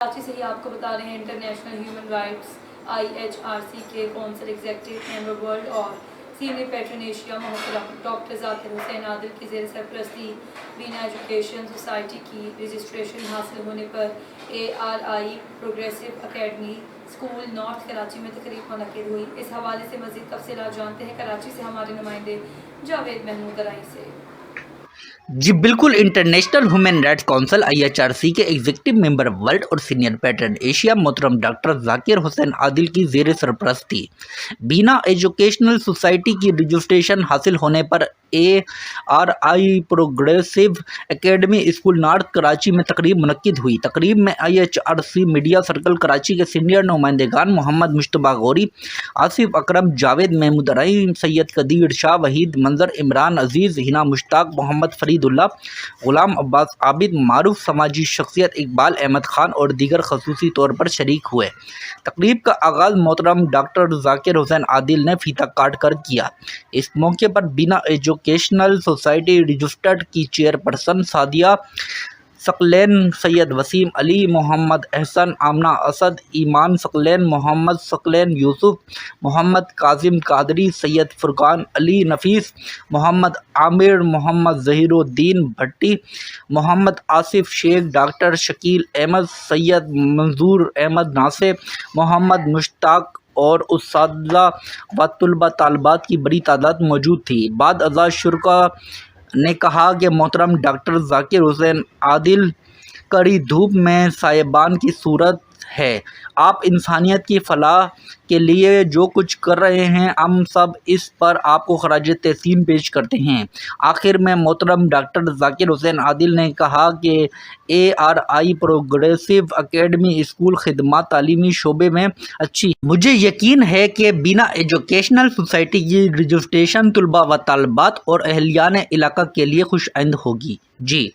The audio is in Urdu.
کراچی سے ہی آپ کو بتا رہے ہیں انٹرنیشنل ہیومن رائٹس IHRC کے کونسل ایگزیکٹو ممبر ورلڈ اور سینئر پیٹرن ایشیا محترم ڈاکٹر ذاکر حسین عادل کی زیر سرپرستی بینا ایجوکیشن سوسائٹی کی رجسٹریشن حاصل ہونے پر ARI progressive academy school north Karachi میں تقریب منعقد ہوئی۔ اس حوالے سے مزید تفصیلات جانتے ہیں کراچی سے ہمارے نمائندے جاوید محمود رائی سے۔ جی بالکل، international human rights council IHRC کے ایگزیکٹو ممبر ورلڈ اور سینئر پیٹرن ایشیا محترم ڈاکٹر ذاکر حسین عادل کی زیر سرپرستی بینا ایجوکیشنل سوسائٹی کی رجسٹریشن حاصل ہونے پر ARI progressive academy school north Karachi میں تقریب منعقد ہوئی۔ تقریب میں IHRC میڈیا سرکل کراچی کے سینئر نمائندگان محمد مشتبہ غوری، آصف اکرم، جاوید محمود رائی، سید قدیر شاہ، وحید منظر، عمران عزیز، ہنا مشتاق، محمد فرید اللہ، غلام عباس عابد، معروف سماجی شخصیت اقبال احمد خان اور دیگر خصوصی طور پر شریک ہوئے۔ تقریب کا آغاز محترم ڈاکٹر ذاکر حسین عادل نے فیتہ کاٹ کر کیا۔ اس موقع پر بینا ایجوکیشنل سوسائٹی رجسٹرڈ کی چیئرپرسن سعدیہ ثقلین، سید وسیم علی، محمد احسن، آمنہ اسد، ایمان ثقلین، محمد ثقلین یوسف، محمد کاظم قادری، سید فرقان علی نفیس، محمد عامر، محمد ظہیر الدین بھٹی، محمد آصف شیخ، ڈاکٹر شکیل احمد، سید منظور احمد ناصر، محمد مشتاق اور اساتذہ و طلبہ طالبات کی بڑی تعداد موجود تھی۔ بعد ازاں شرکاء نے کہا کہ محترم ڈاکٹر ذاکر حسین عادل کڑی دھوپ میں سائبان کی صورت ہے۔ آپ انسانیت کی فلاح کے لیے جو کچھ کر رہے ہیں، ہم سب اس پر آپ کو خراج تحسین پیش کرتے ہیں۔ آخر میں محترم ڈاکٹر ذاکر حسین عادل نے کہا کہ ARI پروگریسو اکیڈمی اسکول خدمات تعلیمی شعبے میں اچھی۔ مجھے یقین ہے کہ بینا ایجوکیشنل سوسائٹی کی رجسٹریشن طلباء و طالبات اور اہلیان علاقہ کے لیے خوش آئند ہوگی۔ جی